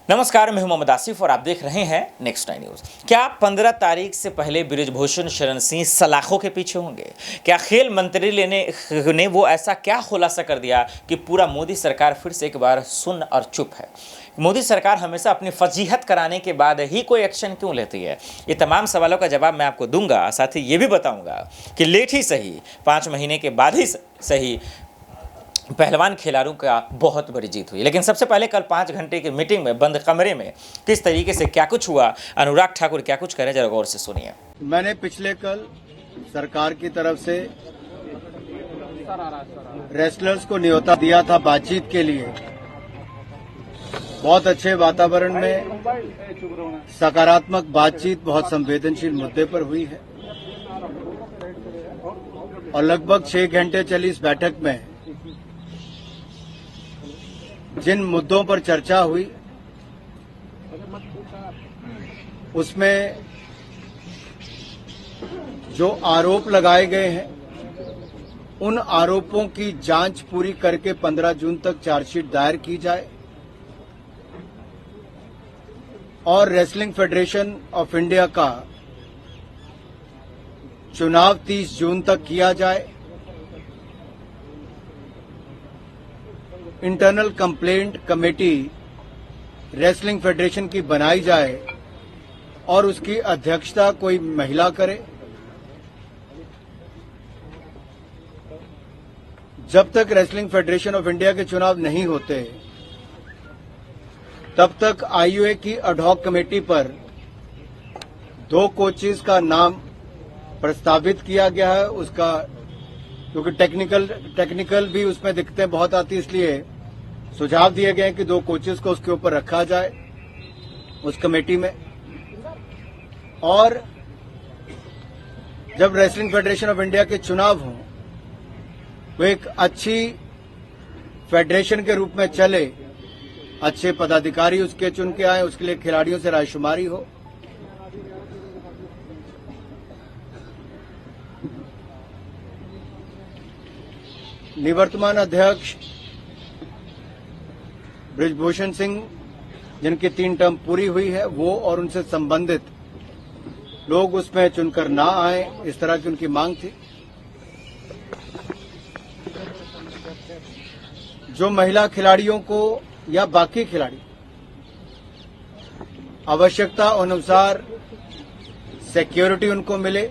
नमस्कार, मैं हूं मोहम्मद आसिफ और आप देख रहे हैं नेक्स्ट 9 न्यूज। क्या 15 तारीख से पहले बृजभूषण शरण सिंह सलाखों के पीछे होंगे? क्या खेल मंत्री ने वो ऐसा क्या खुलासा कर दिया कि पूरा मोदी सरकार फिर से एक बार सुन्न और चुप है? मोदी सरकार हमेशा अपनी फजीहत कराने के बाद ही कोई एक्शन क्यों लेती है? ये तमाम सवालों का जवाब मैं आपको दूंगा। साथ ही ये भी बताऊंगा कि लेट ही सही, 5 महीने के बाद ही सही, पहलवान खिलाड़ियों का बहुत बड़ी जीत हुई। लेकिन सबसे पहले कल 5 घंटे की मीटिंग में बंद कमरे में किस तरीके से क्या कुछ हुआ, अनुराग ठाकुर क्या कुछ कह रहे, जरा गौर से सुनिए। मैंने पिछले कल सरकार की तरफ से रेसलर्स को न्योता दिया था बातचीत के लिए। बहुत अच्छे वातावरण में सकारात्मक बातचीत बहुत संवेदनशील मुद्दे पर हुई है और लगभग 6 घंटे चली इस बैठक में जिन मुद्दों पर चर्चा हुई उसमें जो आरोप लगाए गए हैं उन आरोपों की जांच पूरी करके 15 जून तक चार्जशीट दायर की जाए और रेसलिंग फेडरेशन ऑफ इंडिया का चुनाव 30 जून तक किया जाए। Internal complaint committee wrestling federation की बनाई जाए और उसकी अध्यक्षता कोई महिला करे। जब तक रेसलिंग फेडरेशन ऑफ इंडिया के चुनाव नहीं होते तब तक आईयूए की एडहॉक कमेटी पर 2 कोचेस का नाम प्रस्तावित किया गया है। उसका क्योंकि टेक्निकल भी उसमें दिक्कतें बहुत आती, इसलिए सुझाव दिए गए हैं कि 2 कोचेस को उसके ऊपर रखा जाए उस कमेटी में। और जब रेसलिंग फेडरेशन ऑफ इंडिया के चुनाव हों वो एक अच्छी फेडरेशन के रूप में चले, अच्छे पदाधिकारी उसके चुन के आए, उसके लिए खिलाड़ियों से रायशुमारी हो। निवर्तमान अध्यक्ष बृजभूषण सिंह, जिनकी 3 टर्म पूरी हुई है, वो और उनसे संबंधित लोग उसमें चुनकर ना आए, इस तरह की उनकी मांग थी। जो महिला खिलाड़ियों को या बाकी खिलाड़ी आवश्यकता अनुसार सिक्योरिटी उनको मिले,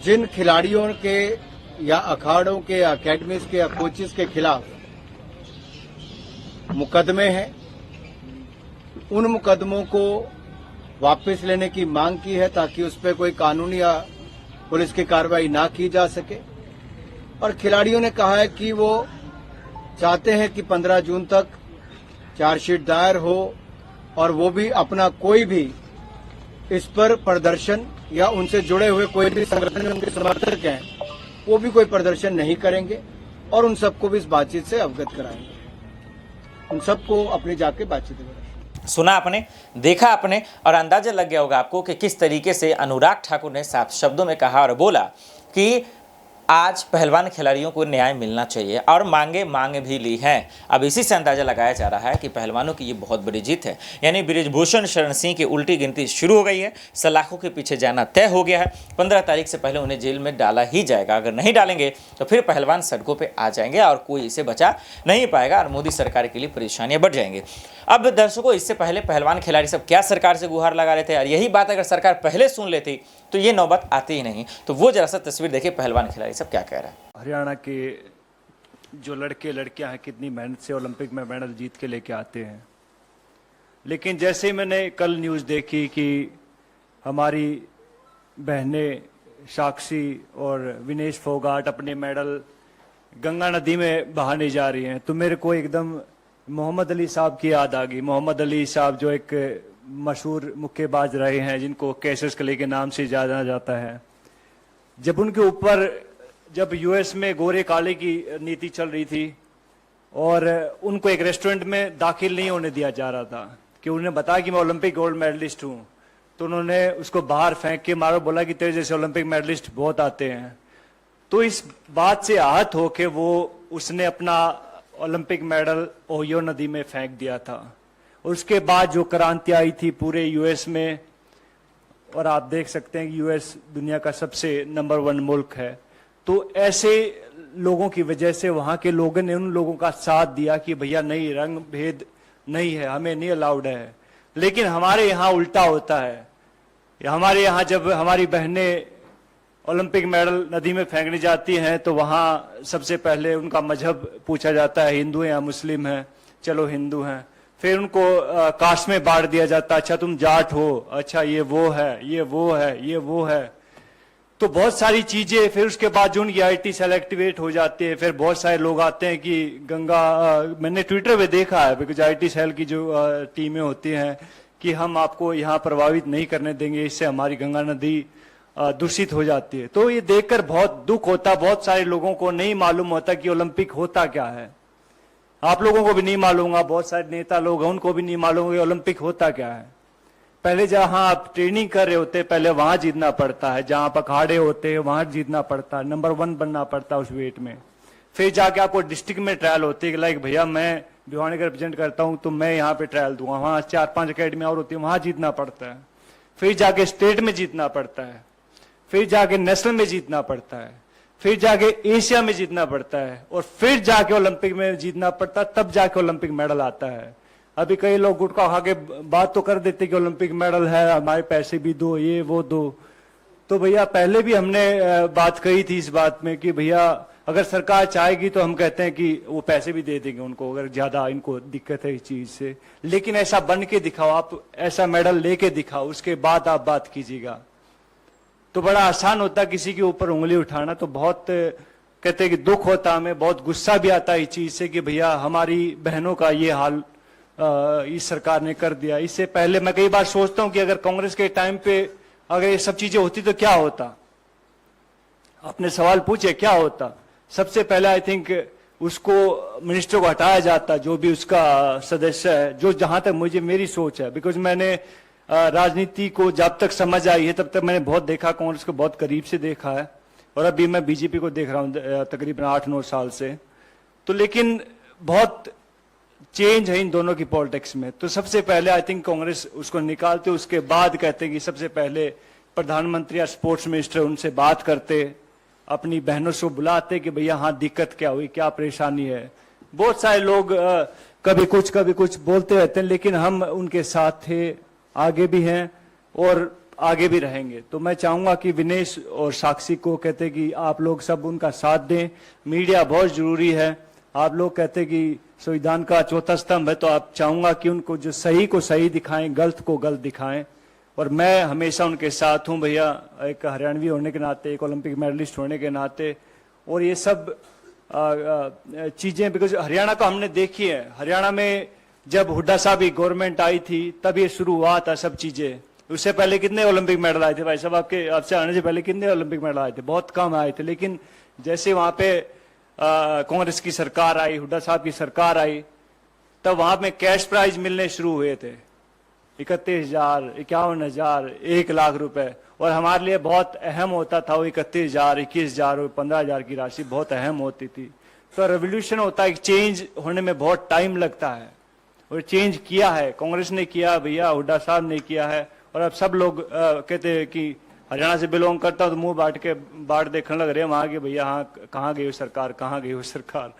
जिन खिलाड़ियों के या अखाड़ों के या अकेडमीज के या कोचेस के खिलाफ मुकदमे हैं, उन मुकदमों को वापस लेने की मांग की है ताकि उस पर कोई कानूनी या पुलिस की कार्रवाई ना की जा सके। और खिलाड़ियों ने कहा है कि वो चाहते हैं कि 15 जून तक चार्जशीट दायर हो और वो भी अपना कोई भी इस पर प्रदर्शन या उनसे जुड़े हुए कोई भी संगठन उनके समर्थक हैं वो भी कोई प्रदर्शन नहीं करेंगे और उन सबको भी इस बातचीत से अवगत कराएंगे। उन सबको अपनी जाके बातचीत करेंगे। सुना आपने, देखा आपने और अंदाजा लग गया होगा आपको कि किस तरीके से अनुराग ठाकुर ने साफ शब्दों में कहा और बोला कि आज पहलवान खिलाड़ियों को न्याय मिलना चाहिए और मांगे भी ली हैं। अब इसी से अंदाजा लगाया जा रहा है कि पहलवानों की ये बहुत बड़ी जीत है, यानी बृजभूषण शरण सिंह की उल्टी गिनती शुरू हो गई है। सलाखों के पीछे जाना तय हो गया है। 15 तारीख से पहले उन्हें जेल में डाला ही जाएगा। अगर नहीं डालेंगे तो फिर पहलवान सड़कों पर आ जाएंगे और कोई इसे बचा नहीं पाएगा और मोदी सरकार के लिए परेशानियां बढ़ जाएंगी। अब दर्शकों, इससे पहले पहलवान खिलाड़ी सब क्या सरकार से गुहार लगा रहे थे और यही बात अगर सरकार पहले सुन लेती तो ये नौबत आती ही नहीं। तो वो जरा सा तस्वीर देखिए, पहलवान खिलाड़ी सब क्या कह रहे हैं। हरियाणा के जो लड़के लड़कियां हैं कितनी मेहनत से ओलंपिक में मेडल जीत के लेके आते हैं, लेकिन जैसे ही मैंने कल न्यूज़ देखी कि हमारी बहनें साक्षी और विनेश फोगाट अपने मेडल गंगा नदी में बहाने जा रही हैं, तो मेरे को एकदम मोहम्मद अली साहब की याद आ गई। मोहम्मद अली साहब जो एक मशहूर मुक्केबाज रहे हैं, जिनको कैसिस क्ले के नाम से जाना जाता है। जब उनके ऊपर जब यूएस में गोरे काले की नीति चल रही थी और उनको एक रेस्टोरेंट में दाखिल नहीं होने दिया जा रहा था कि उन्हें बताया कि मैं ओलंपिक गोल्ड मेडलिस्ट हूं, तो उन्होंने उसको बाहर फेंक के मारो, बोला कि तेरे जैसे ओलंपिक मेडलिस्ट बहुत आते हैं। तो इस बात से आहत होके वो उसने अपना ओलंपिक मेडल ओहियो नदी में फेंक दिया था। उसके बाद जो क्रांति आई थी पूरे यूएस में, और आप देख सकते हैं कि यूएस दुनिया का सबसे नंबर 1 मुल्क है, तो ऐसे लोगों की वजह से वहां के लोगों ने उन लोगों का साथ दिया कि भैया नहीं, रंग भेद नहीं है, हमें नहीं अलाउड है। लेकिन हमारे यहाँ उल्टा होता है। हमारे यहाँ जब हमारी बहनें ओलंपिक मेडल नदी में फेंकने जाती हैं तो वहां सबसे पहले उनका मजहब पूछा जाता है, हिंदू हैं या मुस्लिम हैं, चलो हिंदू हैं। फिर उनको कास्ट में बांट दिया जाता है, अच्छा तुम जाट हो, अच्छा ये वो है, ये वो है, ये वो है। तो बहुत सारी चीजें, फिर उसके बाद जो उनकी आईटी सेल एक्टिवेट हो जाती है, फिर बहुत सारे लोग आते हैं कि गंगा, मैंने ट्विटर पे देखा है, बिकॉज आईटी सेल की जो टीमें होती हैं कि हम आपको यहाँ प्रभावित नहीं करने देंगे, इससे हमारी गंगा नदी दूषित हो जाती है। तो ये देखकर बहुत दुख होता, बहुत सारे लोगों को नहीं मालूम होता कि ओलंपिक होता क्या है। आप लोगों को भी नहीं मालूम होगा, बहुत सारे नेता लोग हैं उनको भी नहीं मालूम कि ओलंपिक होता क्या है। पहले जहां आप ट्रेनिंग कर रहे होते पहले वहां जीतना पड़ता है, जहां आप अखाड़े होते हैं वहां जीतना पड़ता है, नंबर 1 बनना पड़ता है उस वेट में। फिर जाके आपको डिस्ट्रिक्ट में ट्रायल होती है, लाइक भैया मैं भिवानी का रिप्रेजेंट करता हूं तो मैं यहाँ पे ट्रायल दूंगा, वहां 4-5 अकेडमी और होती है, वहां जीतना पड़ता है। फिर जाके स्टेट में जीतना पड़ता है, फिर जाके नेशनल में जीतना पड़ता है, फिर जाके एशिया में जीतना पड़ता है, और फिर जाके ओलंपिक में जीतना पड़ता है, तब जाके ओलंपिक मेडल आता है। अभी कई लोग गुटखा खा के बात तो कर देते कि ओलंपिक मेडल है, हमारे पैसे भी दो, ये वो दो। तो भैया पहले भी हमने बात कही थी इस बात में कि भैया अगर सरकार चाहेगी तो हम कहते हैं कि वो पैसे भी दे देंगे उनको, अगर ज्यादा इनको दिक्कत है इस चीज से। लेकिन ऐसा बन के दिखाओ, आप ऐसा मेडल लेके दिखाओ, उसके बाद आप बात कीजिएगा। तो बड़ा आसान होता है किसी के ऊपर उंगली उठाना। तो बहुत कहते हैं कि दुख होता, हमें बहुत गुस्सा भी आता है इस चीज से कि भैया हमारी बहनों का ये हाल इस सरकार ने कर दिया। इससे पहले मैं कई बार सोचता हूं कि अगर कांग्रेस के टाइम पे अगर ये सब चीजें होती तो क्या होता। आपने सवाल पूछे क्या होता। सबसे पहले आई थिंक उसको मिनिस्टर को हटाया जाता, जो भी उसका सदस्य है, जो जहां तक मुझे मेरी सोच है, बिकॉज मैंने राजनीति को जब तक समझ आई है तब तक मैंने बहुत देखा, कांग्रेस को बहुत करीब से देखा है, और अभी मैं बीजेपी को देख रहा हूं तकरीबन 8-9 साल से। तो लेकिन बहुत चेंज है इन दोनों की पॉलिटिक्स में। तो सबसे पहले आई थिंक कांग्रेस उसको निकालते, उसके बाद कहते हैं कि सबसे पहले प्रधानमंत्री या स्पोर्ट्स मिनिस्टर उनसे बात करते, अपनी बहनों से बुलाते कि भैया हाँ दिक्कत क्या हुई, क्या परेशानी है। बहुत सारे लोग कभी कुछ बोलते रहते हैं, लेकिन हम उनके साथ थे, आगे भी हैं और आगे भी रहेंगे। तो मैं चाहूंगा कि विनेश और साक्षी को कहते कि आप लोग सब उनका साथ दें। मीडिया बहुत जरूरी है। आप लोग कहते कि संविधान का चौथा स्तंभ है, तो आप चाहूंगा कि उनको जो सही को सही दिखाएं, गलत को गलत दिखाएं, और मैं हमेशा उनके साथ हूं भैया, एक हरियाणवी होने के नाते, एक ओलंपिक मेडलिस्ट होने के नाते। और ये सब चीजें बिकॉज हरियाणा को हमने देखी है। हरियाणा में जब हुड्डा साहब की गवर्नमेंट आई थी तब ये शुरू हुआ था सब चीजें। उससे पहले कितने ओलंपिक मेडल आए थे भाई साहब, आपसे आने से पहले कितने ओलंपिक मेडल आए थे? बहुत कम आए थे। लेकिन जैसे वहां पे कांग्रेस की सरकार आई, हुड्डा साहब की सरकार आई, तब वहां में कैश प्राइज मिलने शुरू हुए थे, 31,000, 51,000, 1 लाख रुपए। और हमारे लिए बहुत अहम होता था वो 31,000, 21,000 और 15,000 की राशि बहुत अहम होती थी। तो रेवोल्यूशन होता है, चेंज होने में बहुत टाइम लगता है, और चेंज किया है, कांग्रेस ने किया भैया, हुड्डा साहब ने किया है। और अब सब लोग कहते हैं कि हरियाणा से बिलोंग करता हूं तो मुंह बाट देखने लग रहे हैं वहां के, भैया हाँ कहाँ गई हो सरकार, कहाँ गई हो सरकार।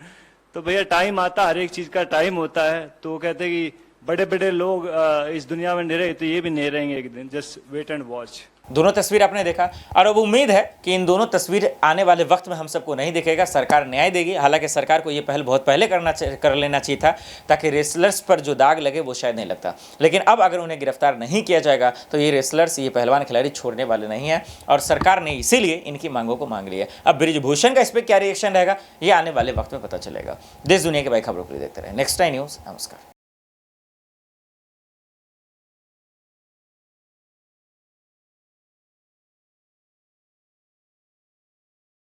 तो भैया टाइम आता, हर एक चीज का टाइम होता है। तो वो कहते हैं कि बड़े बड़े लोग इस दुनिया में नहीं रहे तो ये भी नहीं रहेंगे एक दिन, जस्ट वेट एंड वॉच। दोनों तस्वीर आपने देखा, और अब उम्मीद है कि इन दोनों तस्वीर आने वाले वक्त में हम सबको नहीं दिखेगा, सरकार न्याय देगी। हालांकि सरकार को ये पहल बहुत पहले कर लेना चाहिए था, ताकि रेसलर्स पर जो दाग लगे वो शायद नहीं लगता। लेकिन अब अगर उन्हें गिरफ्तार नहीं किया जाएगा तो ये रेसलर्स, ये पहलवान खिलाड़ी छोड़ने वाले नहीं हैं, और सरकार ने इसीलिए इनकी मांगों को मांग लिया है। अब बृजभूषण का इस पर क्या रिएक्शन रहेगा ये आने वाले वक्त में पता चलेगा। देश दुनिया के भाई खबरों के लिए देखते रहे नेक्स्ट टाइम न्यूज़। नमस्कार।